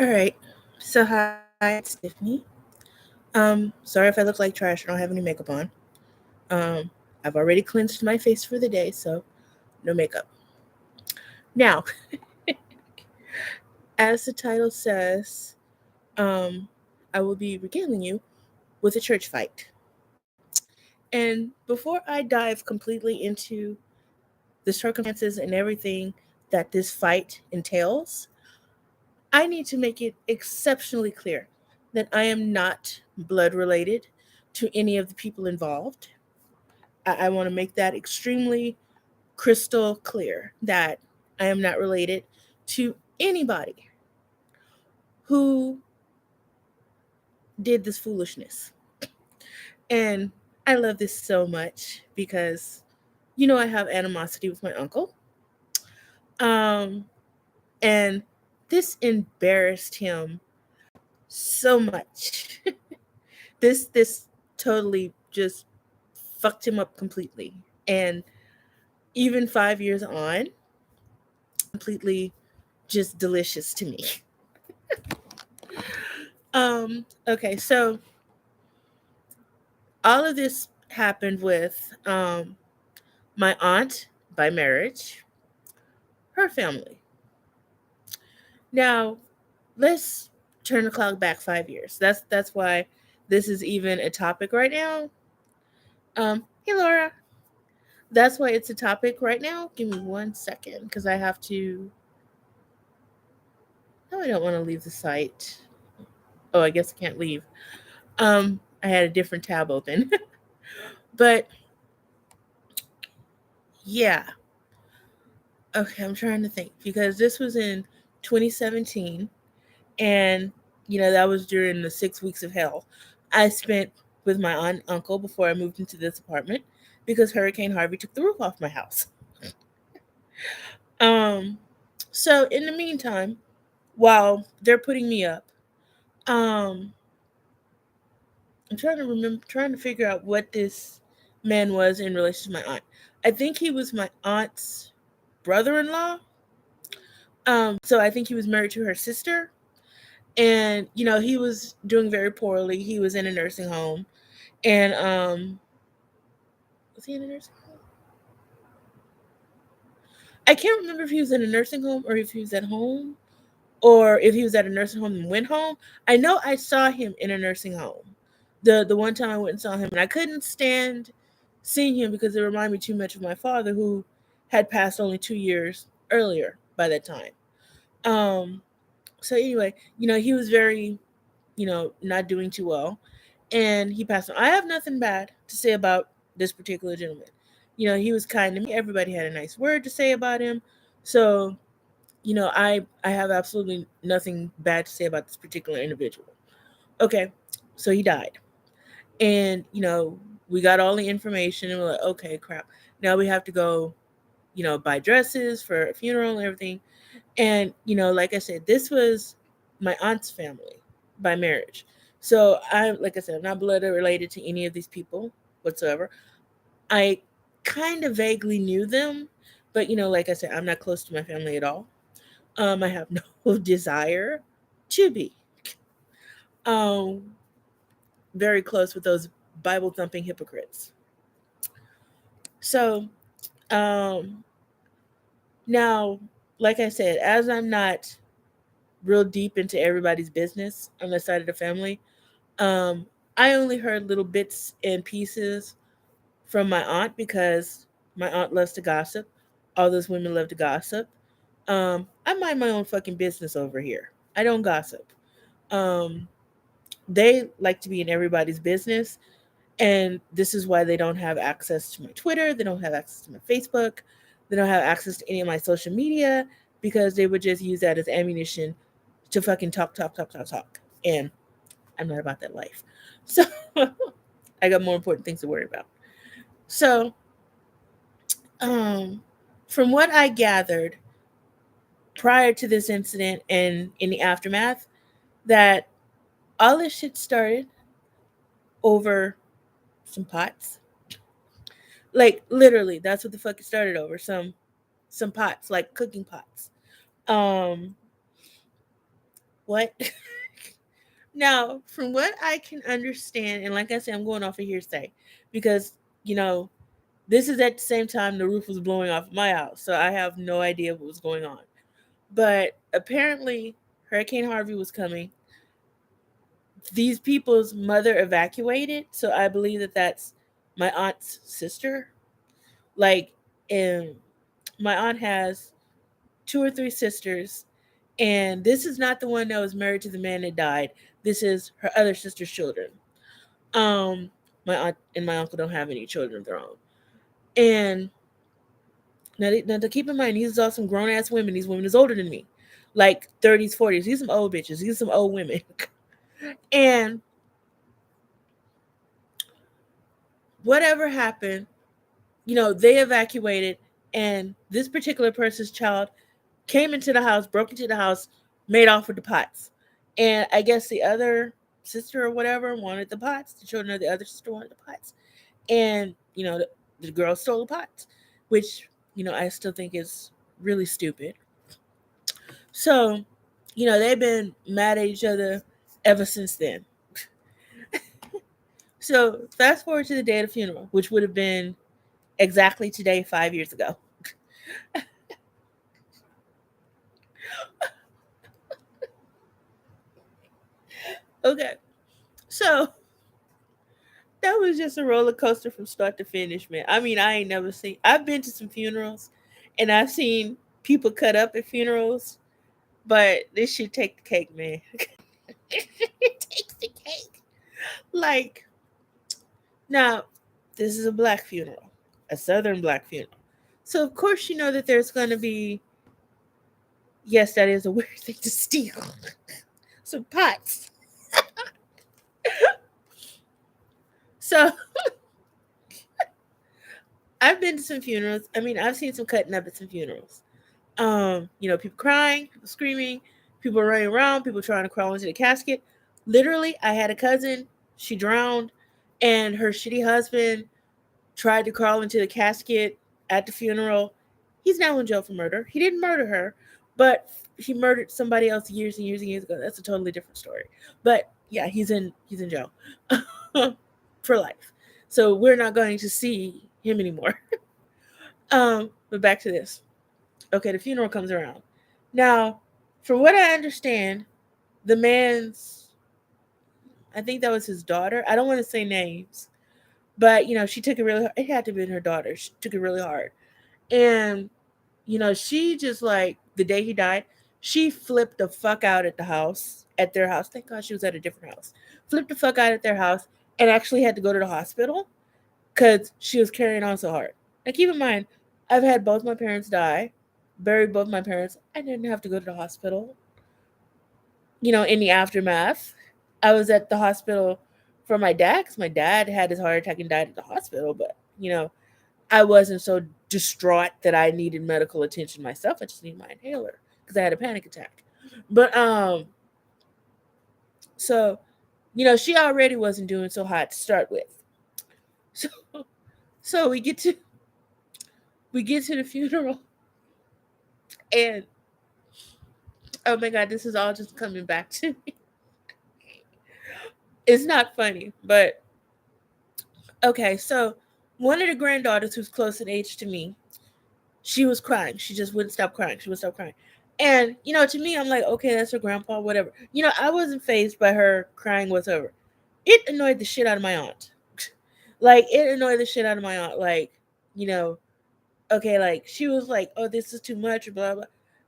All right. So hi, it's Tiffany. Sorry if I look like trash. I don't have any makeup on. Um, I've already cleansed my face for the day, so no makeup. Now, as the title says, um, I will be regaling you with a church fight. And before I dive completely into the circumstances and everything that this fight entails, I need to make it exceptionally clear that I am not blood related to any of the people involved. I want to make that extremely crystal clear that I am not related to anybody who did this foolishness. And I love this so much because, I have animosity with my uncle. Um, and this embarrassed him so much. this totally just fucked him up completely. And even 5 years on, completely just delicious to me. Okay, so all of this happened with my aunt by marriage, her family. Now, let's turn the clock back 5 years. That's why this is even a topic right now. Hey Laura, that's why it's a topic right now. Give me 1 second because I have to. No, I don't want to leave the site. Oh, I guess I can't leave. I had a different tab open, but yeah. Okay, I'm trying to think because this was in 2017, and that was during the 6 weeks of hell I spent with my aunt and uncle before I moved into this apartment because Hurricane Harvey took the roof off my house. Um, so in the meantime, while they're putting me up, um, I'm trying to figure out what this man was in relation to my aunt. I think he was my aunt's brother-in-law. So I think he was married to her sister, and he was doing very poorly. He was in a nursing home, and was he in a nursing home? I can't remember if he was in a nursing home or if he was at home or if he was at a nursing home and went home. I know I saw him in a nursing home. The one time I went and saw him, and I couldn't stand seeing him because it reminded me too much of my father, who had passed only 2 years earlier by that time. Um, so anyway, he was very, not doing too well, and he passed on. I have nothing bad to say about this particular gentleman. He was kind to me. Everybody had a nice word to say about him. So, I have absolutely nothing bad to say about this particular individual. Okay, so he died. And, we got all the information and we're like, okay, crap. Now we have to go, buy dresses for a funeral and everything. And, like I said, this was my aunt's family by marriage. So like I said, I'm not blood related to any of these people whatsoever. I kind of vaguely knew them, but, like I said, I'm not close to my family at all. I have no desire to be um, very close with those Bible thumping hypocrites. So, um, now, like I said, as I'm not real deep into everybody's business on the side of the family, um, I only heard little bits and pieces from my aunt because my aunt loves to gossip. All those women love to gossip. I mind my own fucking business over here. I don't gossip. Um, they like to be in everybody's business, and this is why they don't have access to my Twitter, they don't have access to my Facebook, they don't have access to any of my social media because they would just use that as ammunition to fucking talk, talk, talk, talk, talk. And I'm not about that life. So I got more important things to worry about. So, um, from what I gathered prior to this incident and in the aftermath, that all this shit started over some pots. Like literally, that's what the fuck it started over. Some pots, like cooking pots. Um What? Now, from what I can understand, and like I said, I'm going off of hearsay because, you know, this is at the same time the roof was blowing off my house. So I have no idea what was going on. But apparently, Hurricane Harvey was coming. These people's mother evacuated. So I believe that that's my aunt's sister. Like, and my aunt has two or three sisters. And this is not the one that was married to the man that died. This is her other sister's children. Um, my aunt and my uncle don't have any children of their own. And now to keep in mind, these are some grown ass women. These women is older than me, like 30s, 40s. These are some old bitches. These are some old women. And whatever happened, they evacuated, and this particular person's child came into the house, broke into the house, made off with the pots. And I guess the other sister or whatever wanted the pots. The children of the other sister wanted the pots. And, the girl stole the pots, which, I still think is really stupid. So, they've been mad at each other ever since then. So, fast forward to the day of the funeral, which would have been exactly today, 5 years ago. Okay. So, that was just a roller coaster from start to finish, man. I mean, I've been to some funerals and I've seen people cut up at funerals, but this should take the cake, man. It takes the cake. Like, now, this is a black funeral, a Southern black funeral. So, of course, you know that there's going to be, yes, that is a weird thing to steal, some pots. So, I've been to some funerals. I mean, I've seen some cutting up at some funerals. People crying, people screaming, people running around, people trying to crawl into the casket. Literally, I had a cousin, she drowned, and her shitty husband tried to crawl into the casket at the funeral. He's now in jail for murder. He didn't murder her, but he murdered somebody else years and years and years ago. That's a totally different story. But yeah, he's in jail for life. So we're not going to see him anymore. But back to this. Okay, the funeral comes around. Now, from what I understand, the man's, I think that was his daughter. I don't want to say names, but she took it really hard. It had to be her daughter. She took it really hard. And, she just like the day he died, she flipped the fuck out at their house. Thank God she was at a different house. Flipped the fuck out at their house and actually had to go to the hospital because she was carrying on so hard. Now, keep in mind, I've had both my parents die, buried both my parents. I didn't have to go to the hospital. In the aftermath, I was at the hospital for my dad because my dad had his heart attack and died at the hospital. But, I wasn't so distraught that I needed medical attention myself. I just needed my inhaler because I had a panic attack. But, so, she already wasn't doing so hot to start with. So, so we get to the funeral, and oh my god, this is all just coming back to me. It's not funny, but okay. So one of the granddaughters, who's close in age to me, she was crying. She just wouldn't stop crying. She wouldn't stop crying. And to me, I'm like, okay, that's her grandpa, whatever. I wasn't phased by her crying whatsoever. It annoyed the shit out of my aunt. Like, it annoyed the shit out of my aunt. Like, you know, okay, like she was like, "Oh, this is too much," blah blah.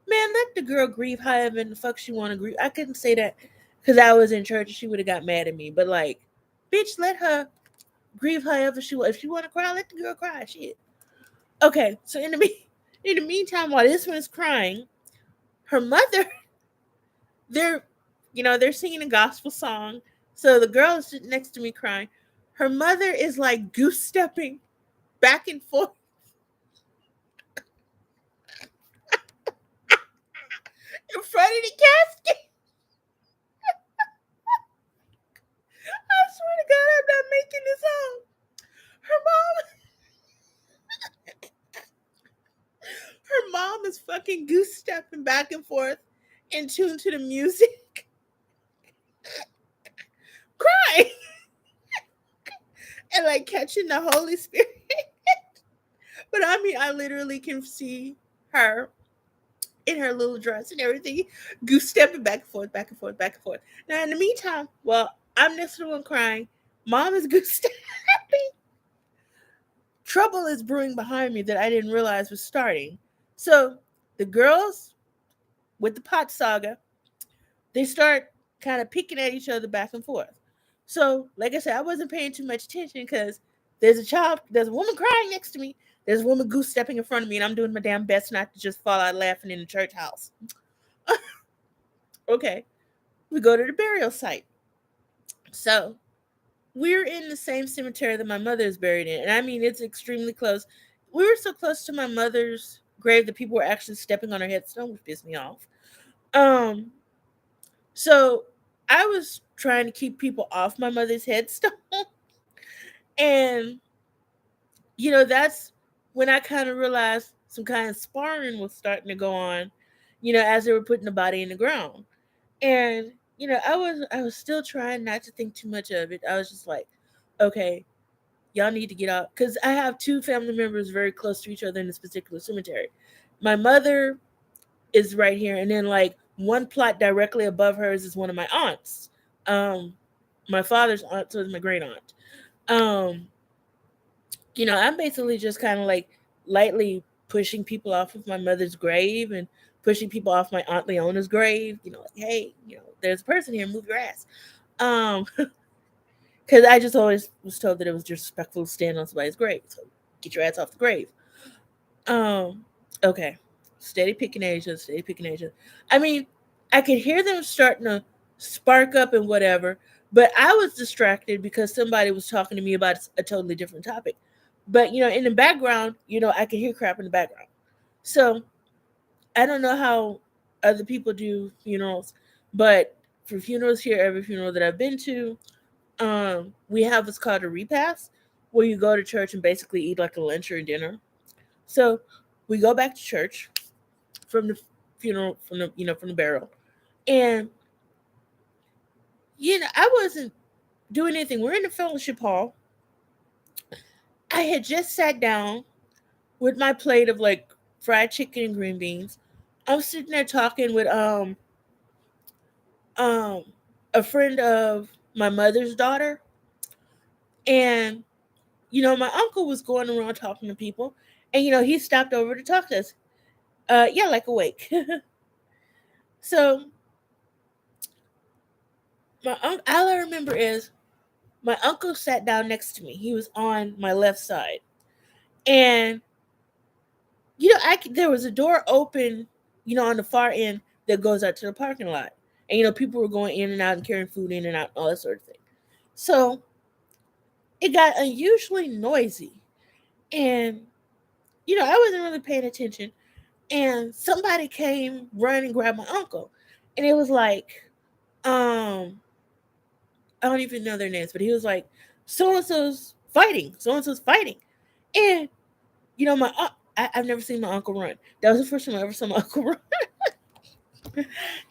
Man, let the girl grieve however the fuck she want to grieve. I couldn't say that because I was in church. She would have got mad at me. But like, bitch, let her grieve however she want. If she want to cry, let the girl cry. Shit. Okay, so in the meantime, while this one is crying, her mother, they're, they're singing a gospel song. So the girl is sitting next to me crying. Her mother is like goose stepping back and forth in front of the casket. I swear to God, I'm not making this up. Her mom, her mom is fucking goose stepping back and forth in tune to the music. crying and like catching the Holy Spirit. But I mean, I literally can see her in her little dress and everything, goose stepping back and forth, back and forth, back and forth. Now, in the meantime, well, I'm next to the one crying. Mom is goose stepping. Trouble is brewing behind me that I didn't realize was starting. So the girls with the pot saga, they start kind of picking at each other back and forth. So, like I said, I wasn't paying too much attention because there's a woman crying next to me, there's a woman goose stepping in front of me, and I'm doing my damn best not to just fall out laughing in the church house. Okay, we go to the burial site. So, we're in the same cemetery that my mother is buried in. And I mean, it's extremely close. We were so close to my mother's grave that people were actually stepping on her headstone, which pissed me off. Um, so I was trying to keep people off my mother's headstone. And, that's when I kind of realized some kind of sparring was starting to go on, as they were putting the body in the ground. And, I was still trying not to think too much of it. I was just like, okay, y'all need to get out. Because I have two family members very close to each other in this particular cemetery. My mother is right here, and then like one plot directly above hers is one of my aunts. My father's aunt, so it's my great aunt. Um, I'm basically just kind of like lightly pushing people off of my mother's grave and pushing people off my aunt Leona's grave. Like, hey, there's a person here, move your ass. Um, because I just always was told that it was disrespectful to stand on somebody's grave. So get your ass off the grave. Um, okay. Steady picking Asia, steady picking Asia. I mean, I could hear them starting to spark up and whatever, but I was distracted because somebody was talking to me about a totally different topic. But in the background, I could hear crap in the background. So I don't know how other people do funerals, but for funerals here, every funeral that I've been to, we have what's called a repast, where you go to church and basically eat like a lunch or a dinner. So we go back to church from the funeral, from the burial, and I wasn't doing anything. We're in the fellowship hall. I had just sat down with my plate of like fried chicken and green beans. I'm sitting there talking with um a friend of my mother's daughter, and my uncle was going around talking to people, and he stopped over to talk to us. Yeah, like awake. So all I remember is my uncle sat down next to me. He was on my left side, and there was a door open, on the far end that goes out to the parking lot, and people were going in and out and carrying food in and out, and all that sort of thing. So it got unusually noisy, and I wasn't really paying attention, and somebody came running and grabbed my uncle, and it was like, I don't even know their names, but he was like, so and so's fighting, so and so's fighting, and I've never seen my uncle run. That was the first time I ever saw my uncle run.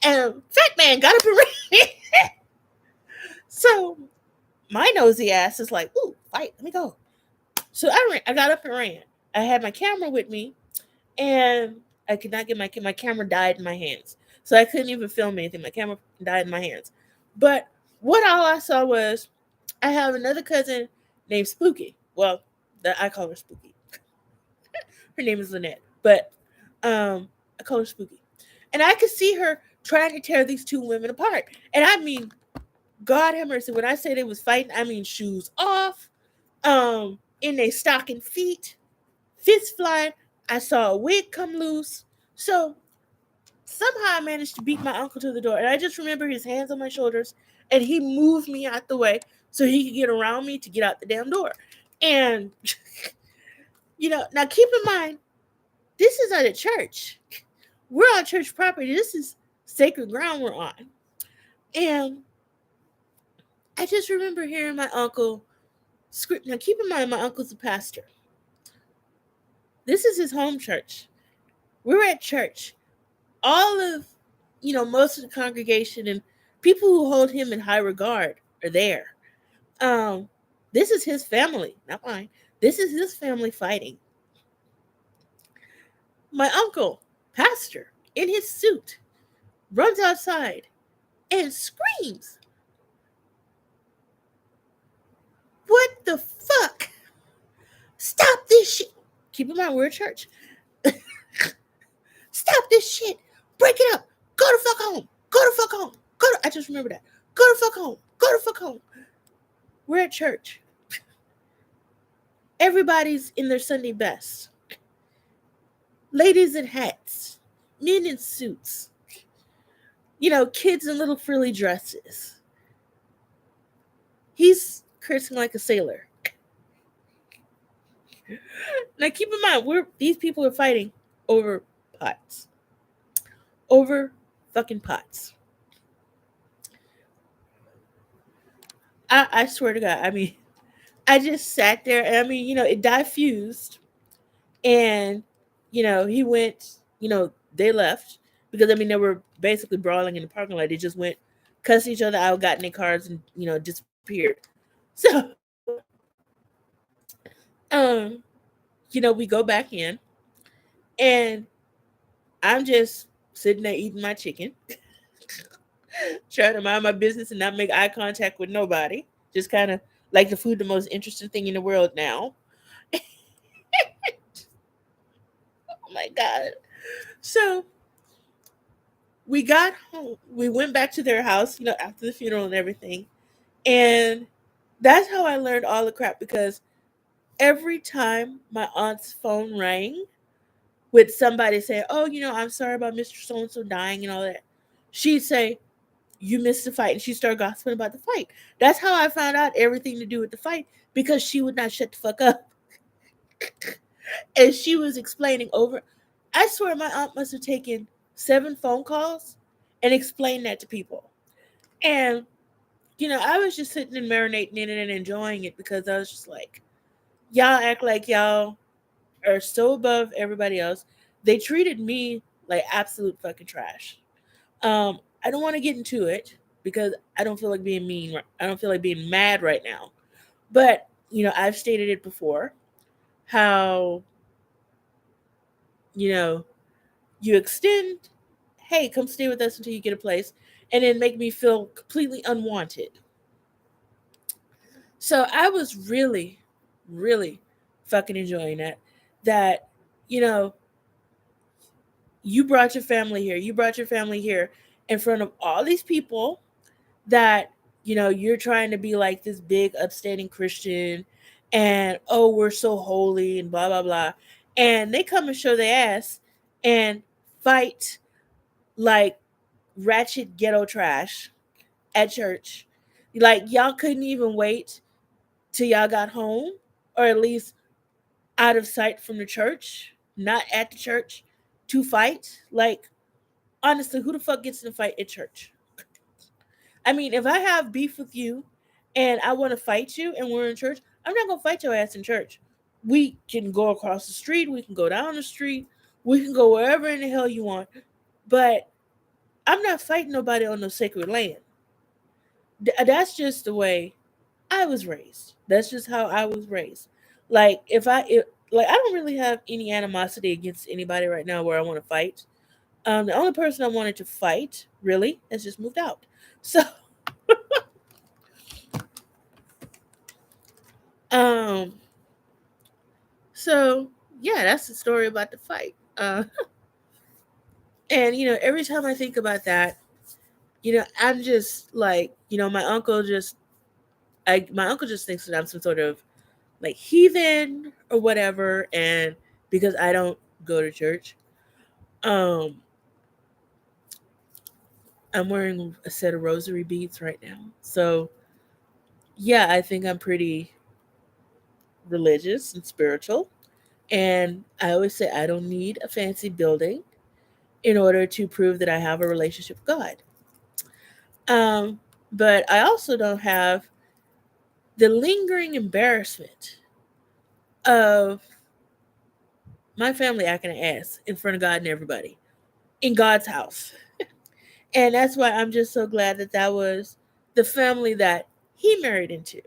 And fat man got up and ran. So my nosy ass is like, ooh, fight, let me go. So I ran. I got up and ran. I had my camera with me, and I could not get my camera died in my hands, so I couldn't even film anything. My camera died in my hands. But what all I saw was I have another cousin named Spooky. Well, I call her Spooky. Her name is Lynette, but I call her Spooky. And I could see her trying to tear these two women apart. And I mean, God have mercy. When I say they was fighting, I mean shoes off, in their stocking feet, fists flying. I saw a wig come loose. So somehow I managed to beat my uncle to the door. And I just remember his hands on my shoulders, and he moved me out the way so he could get around me to get out the damn door. And, now keep in mind, this is at a church. We're on church property. This is sacred ground we're on. And I just remember hearing my uncle scream. Now, keep in mind, my uncle's a pastor. This is his home church. We're at church. All of, most of the congregation and people who hold him in high regard are there. Um, this is his family, not mine. This is his family fighting. My uncle, pastor, in his suit, runs outside and screams, "What the fuck? Stop this shit!" Keep in mind, we're a church. Stop this shit. Break it up. Go the fuck home. Go the fuck home. I just remember that. Go the fuck home. Go the fuck home. We're at church. Everybody's in their Sunday best. Ladies in hats. Men in suits. Kids in little frilly dresses. He's cursing like a sailor. Now keep in mind, these people are fighting over pots. Over fucking pots. I swear to God, I just sat there and it diffused and he went, they left because they were basically brawling in the parking lot. They just went, cussed each other out, got in their cars and disappeared. So we go back in and I'm just sitting there eating my chicken, trying to mind my business and not make eye contact with nobody. Just kind of like the food, the most interesting thing in the world now. Oh my God. So we got home. We went back to their house, after the funeral and everything. And that's how I learned all the crap, because every time my aunt's phone rang with somebody saying, "Oh, I'm sorry about Mr. So-and-so dying and all that," she'd say, "You missed the fight." And she started gossiping about the fight. That's how I found out everything to do with the fight, because she would not shut the fuck up. And she was explaining over. I swear my aunt must have taken 7 phone calls and explained that to people. And, I was just sitting and marinating in it and enjoying it, because I was just like, y'all act like y'all are so above everybody else. They treated me like absolute fucking trash. I don't want to get into it because I don't feel like being mean. I don't feel like being mad right now. But, I've stated it before, how, you extend, "Hey, come stay with us until you get a place," and then make me feel completely unwanted. So I was really, really fucking enjoying that. That, you know, you brought your family here. You brought your family here in front of all these people that, you're trying to be like this big, upstanding Christian and, oh, we're so holy and blah, blah, blah. And they come and show their ass and fight like ratchet ghetto trash at church. Like, y'all couldn't even wait till y'all got home, or at least out of sight from the church, not at the church, to fight. Like, honestly, who the fuck gets in a fight at church? If I have beef with you and I want to fight you and we're in church, I'm not going to fight your ass in church. We can go across the street. We can go down the street. We can go wherever in the hell you want. But I'm not fighting nobody on no sacred land. That's just the way I was raised. That's just how I was raised. Like, like, I don't really have any animosity against anybody right now where I want to fight. The only person I wanted to fight really has just moved out. So, um, so yeah, that's the story about the fight. And every time I think about that, I'm just like, my uncle just thinks that I'm some sort of like heathen or whatever, and because I don't go to church, um, I'm wearing a set of rosary beads right now. So yeah, I think I'm pretty religious and spiritual. And I always say I don't need a fancy building in order to prove that I have a relationship with God. Um, but I also don't have the lingering embarrassment of my family acting an ass in front of God and everybody in God's house. And that's why I'm just so glad that was the family that he married into.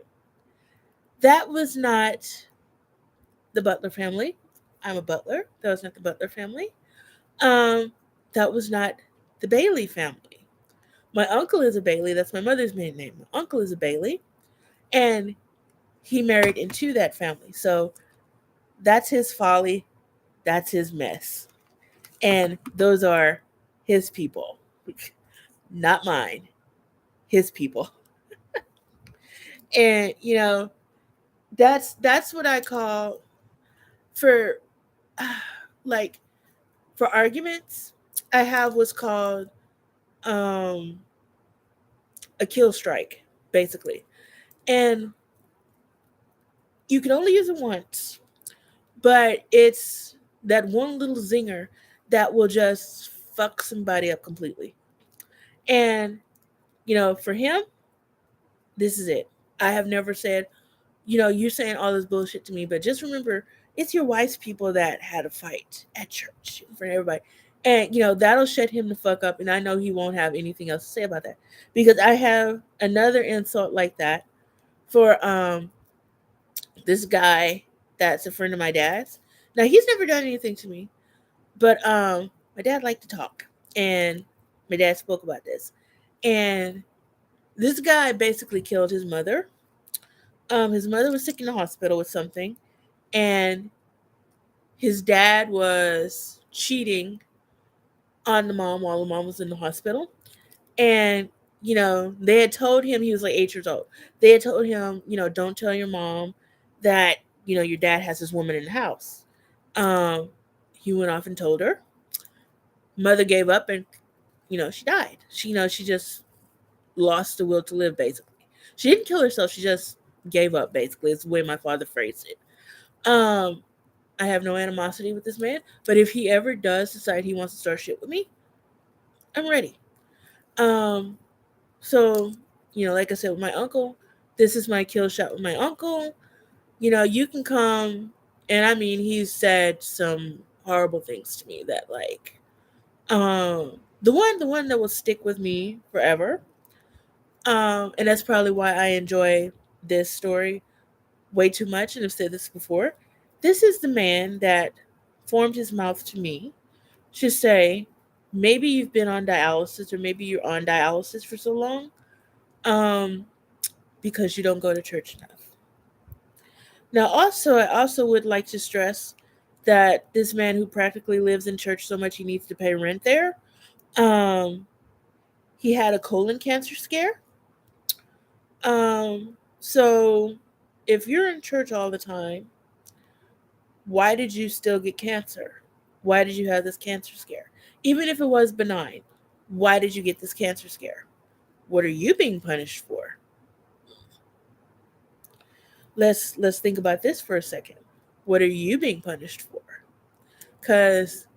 That was not the Butler family. I'm a Butler. That was not the Butler family. Um, that was not the Bailey family. My uncle is a Bailey. That's my mother's maiden name. My uncle is a Bailey, and he married into that family. So that's his folly. That's his mess. And those are his people, not mine, his people. And that's what I call for like for arguments. I have what's called um a kill strike, basically. And you can only use it once, but it's that one little zinger that will just fuck somebody up completely. And for him, this is it. I have never said, you're saying all this bullshit to me, but just remember, it's your wife's people that had a fight at church in front of everybody. And, that'll shut him the fuck up. And I know he won't have anything else to say about that. Because I have another insult like that for this guy that's a friend of my dad's. Now, he's never done anything to me, but my dad liked to talk. And my dad spoke about this. And this guy basically killed his mother. His mother was sick in the hospital with something, and his dad was cheating on the mom while the mom was in the hospital. And they had told him, he was like 8 years old. They had told him, don't tell your mom that your dad has this woman in the house. He went off and told her. Mother gave up, and she died. She just lost the will to live, basically. She didn't kill herself, she just gave up, basically. It's the way my father phrased it. I have no animosity with this man, but if he ever does decide he wants to start shit with me, I'm ready. So, like I said, with my uncle, this is my kill shot with my uncle. You can come, and I mean, he's said some horrible things to me that, like, the one that will stick with me forever. And that's probably why I enjoy this story way too much, and I've said this before. This is the man that formed his mouth to me to say, maybe you've been on dialysis, or maybe you're on dialysis for so long, because you don't go to church enough. Now, also, I also would like to stress that this man who practically lives in church so much he needs to pay rent there, he had a colon cancer scare. So if you're in church all the time, why did you still get cancer? Why did you have this cancer scare? Even if it was benign, why did you get this cancer scare? What are you being punished for? Let's think about this for a second. What are you being punished for? Because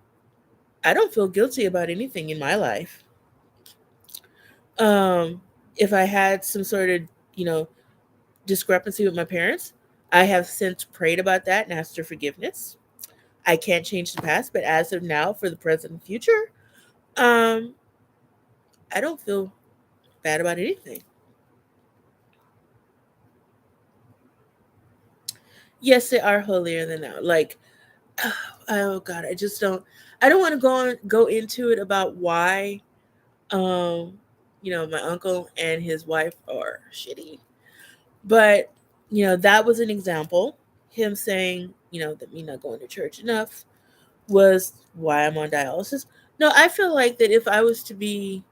I don't feel guilty about anything in my life. If I had some sort of, discrepancy with my parents, I have since prayed about that and asked for forgiveness. I can't change the past, but as of now, for the present and future, I don't feel bad about anything. Yes, they are holier than thou. Like, oh God, I don't want to go into it about why, my uncle and his wife are shitty. But, that was an example. Him saying, that me not going to church enough was why I'm on dialysis. No, I feel like that if I was to be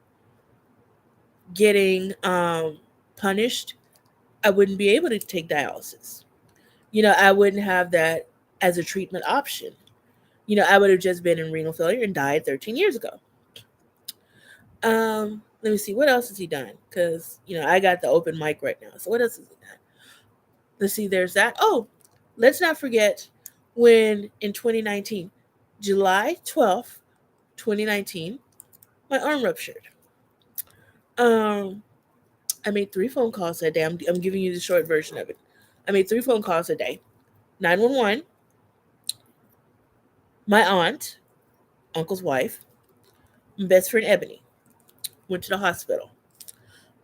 getting punished, I wouldn't be able to take dialysis. I wouldn't have that as a treatment option. I would have just been in renal failure and died 13 years ago. Let me see, what else has he done? Because, I got the open mic right now. So what else has he done? Let's see, there's that. Oh, let's not forget when in 2019, July 12th, 2019, my arm ruptured. I made 3 phone calls that day. I'm giving you the short version of it. I made 3 phone calls a day. 911, my aunt, uncle's wife, my best friend Ebony went to the hospital.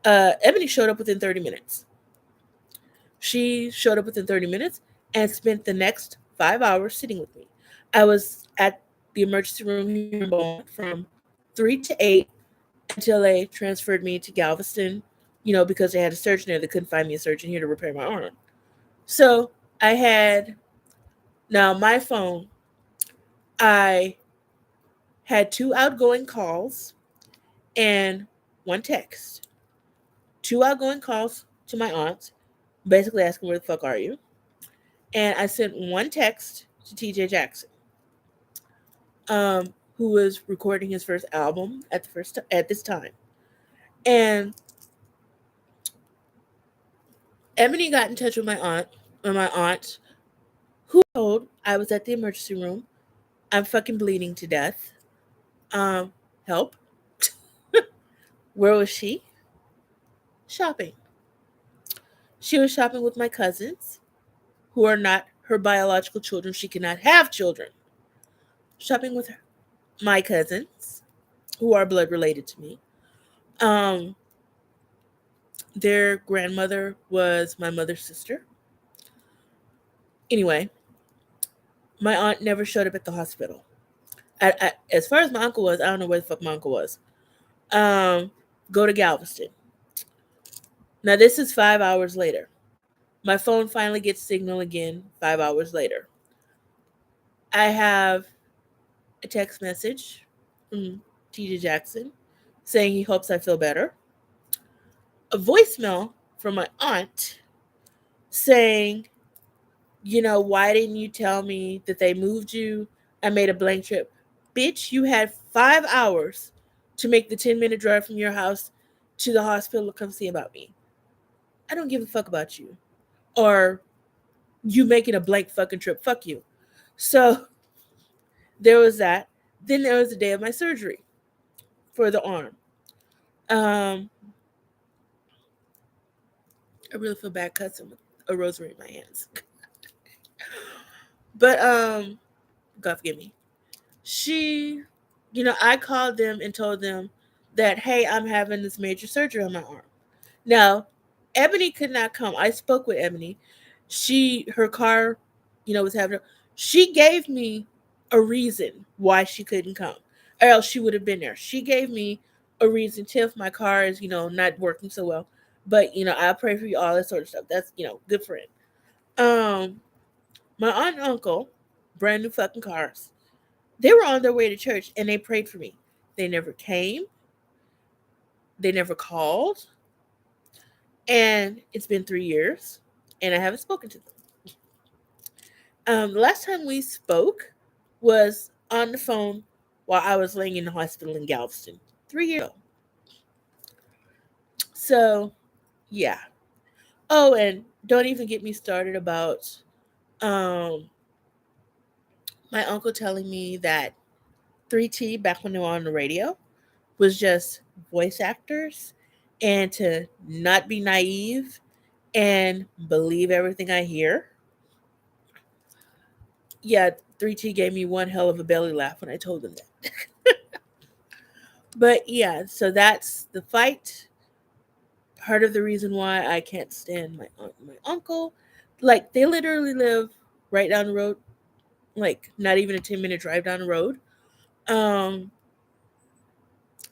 Ebony showed up within 30 minutes. She showed up within 30 minutes and spent the next 5 hours sitting with me. I was at the emergency room here in Beaumont from 3 to 8 until they transferred me to Galveston, because they had a surgeon there. They couldn't find me a surgeon here to repair my arm. So I had, now my phone, I had 2 outgoing calls and one text. 2 outgoing calls to my aunt, basically asking, where the fuck are you? And I sent one text to TJ Jackson, who was recording his first album at this time. And Ebony got in touch with my aunt, who told I was at the emergency room. I'm fucking bleeding to death. Help. Where was she? Shopping. She was shopping with my cousins, who are not her biological children. She cannot have children. Shopping with my cousins, who are blood related to me. Their grandmother was my mother's sister. Anyway, my aunt never showed up at the hospital. As far as my uncle was, I don't know where the fuck my uncle was. Go to Galveston. Now, this is 5 hours later. My phone finally gets signal again 5 hours later. I have a text message from TJ Jackson saying he hopes I feel better. A voicemail from my aunt saying, why didn't you tell me that they moved you? I made a blank trip. Bitch, you had 5 hours to make the 10-minute drive from your house to the hospital to come see about me. I don't give a fuck about you. Or you making a blank fucking trip. Fuck you. So there was that. Then there was the day of my surgery for the arm. I really feel bad cussing with a rosary in my hands. But God forgive me. I called them and told them that, hey, I'm having this major surgery on my arm. Now, Ebony could not come. I spoke with Ebony. Her car, was having. She gave me a reason why she couldn't come, or else she would have been there. She gave me a reason. Tiff, my car is, not working so well, but I pray for you, all that sort of stuff. That's good for it. My aunt and uncle, brand new fucking cars. They were on their way to church and they prayed for me. They never came. They never called. And it's been 3 years and I haven't spoken to them. The last time we spoke was on the phone while I was laying in the hospital in Galveston 3 years ago. So, yeah. Oh, and don't even get me started about my uncle telling me that 3T, back when they were on the radio, was just voice actors, and to not be naive and believe everything I hear. Yeah, 3T gave me one hell of a belly laugh when I told them that. But yeah, so that's the fight. Part of the reason why I can't stand my aunt and my uncle. Like, they literally live right down the road, like not even a 10-minute drive down the road.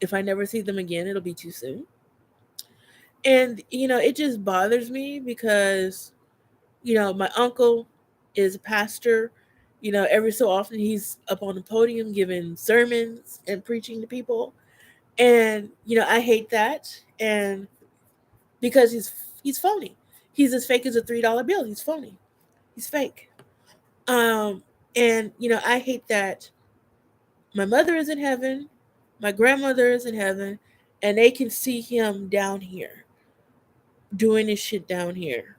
If I never see them again, it'll be too soon. And, it just bothers me because, my uncle is a pastor. Every so often he's up on the podium giving sermons and preaching to people. And, I hate that. And because he's phony. He's as fake as a $3 bill. He's phony. He's fake. And, I hate that my mother is in heaven, my grandmother is in heaven, and they can see him down here doing this shit down here.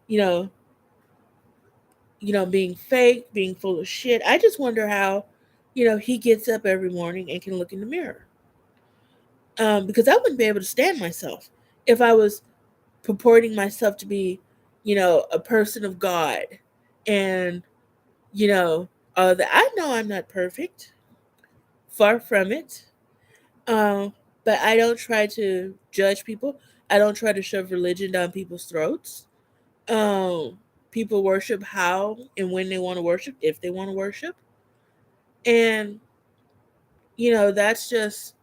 Being fake, being full of shit. I just wonder how, he gets up every morning and can look in the mirror. Because I wouldn't be able to stand myself if I was purporting myself to be, a person of God. And, I know I'm not perfect. Far from it. But I don't try to judge people. I don't try to shove religion down people's throats. Um, People worship how and when they want to worship, if they want to worship. And, that's just,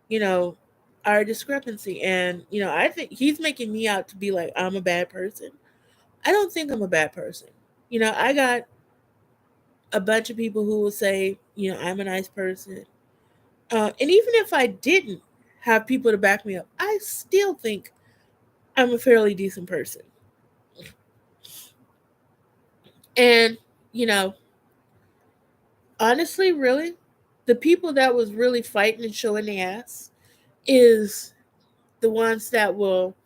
you know, our discrepancy. And, I think he's making me out to be like I'm a bad person. I don't think I'm a bad person. I got a bunch of people who will say, I'm a nice person. And even if I didn't have people to back me up, I still think I'm a fairly decent person. And, you know, honestly, really, the people that was really fighting and showing their ass is the ones that will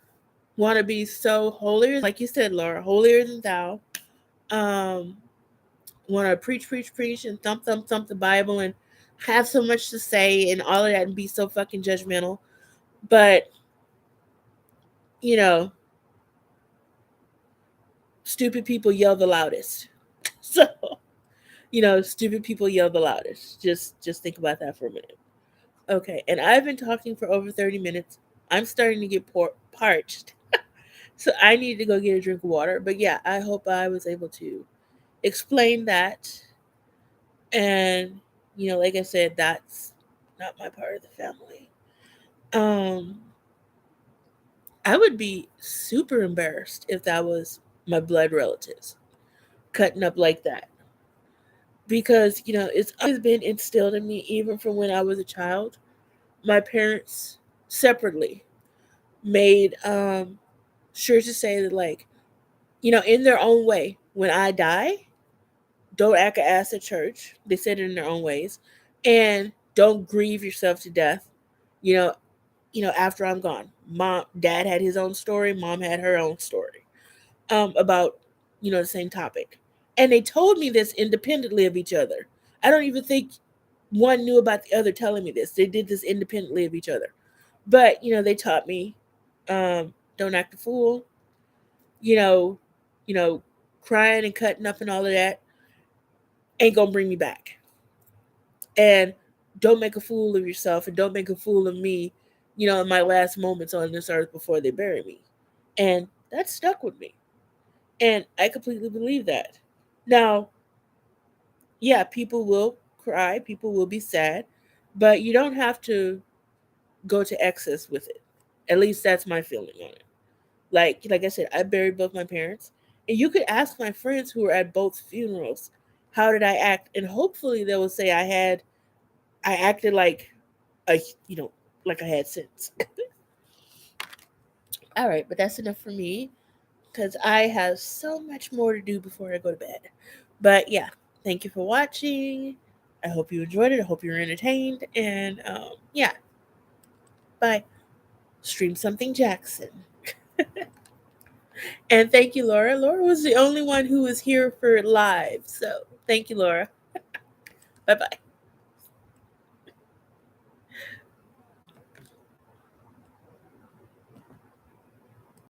want to be so holier, like you said, Laura, holier than thou. Um, Want to preach, preach, preach, and thump, thump, thump the Bible and have so much to say and all of that and be so fucking judgmental. But, you know, stupid people yell the loudest. So, stupid people yell the loudest. Just think about that for a minute. Okay, and I've been talking for over 30 minutes. I'm starting to get parched. So I need to go get a drink of water. But yeah, I hope I was able to explain that. And, like I said, that's not my part of the family. Um, I would be super embarrassed if that was my blood relatives cutting up like that. Because, it's always been instilled in me, even from when I was a child. My parents separately made sure to say that, like, in their own way, when I die, don't act an ass at church. They said it in their own ways. And don't grieve yourself to death, you know, after I'm gone. Dad had his own story, mom had her own story. About, the same topic. And they told me this independently of each other. I don't even think one knew about the other telling me this. They did this independently of each other. But, they taught me, don't act a fool, you know, you know, crying and cutting up and all of that ain't gonna bring me back. And don't make a fool of yourself and don't make a fool of me, in my last moments on this earth before they bury me. And that stuck with me. And I completely believe that. Now, yeah, people will cry, people will be sad, but you don't have to go to excess with it. At least that's my feeling on it. Like I said, I buried both my parents, and you could ask my friends who were at both funerals, how did I act? And hopefully they will say I acted like a like I had sense. All right, but that's enough for me because I have so much more to do before I go to bed. But yeah, thank you for watching. I hope you enjoyed it. I hope you were entertained. And yeah, bye. Stream something Jackson. And thank you, Laura. Laura was the only one who was here for live. So thank you, Laura. Bye bye.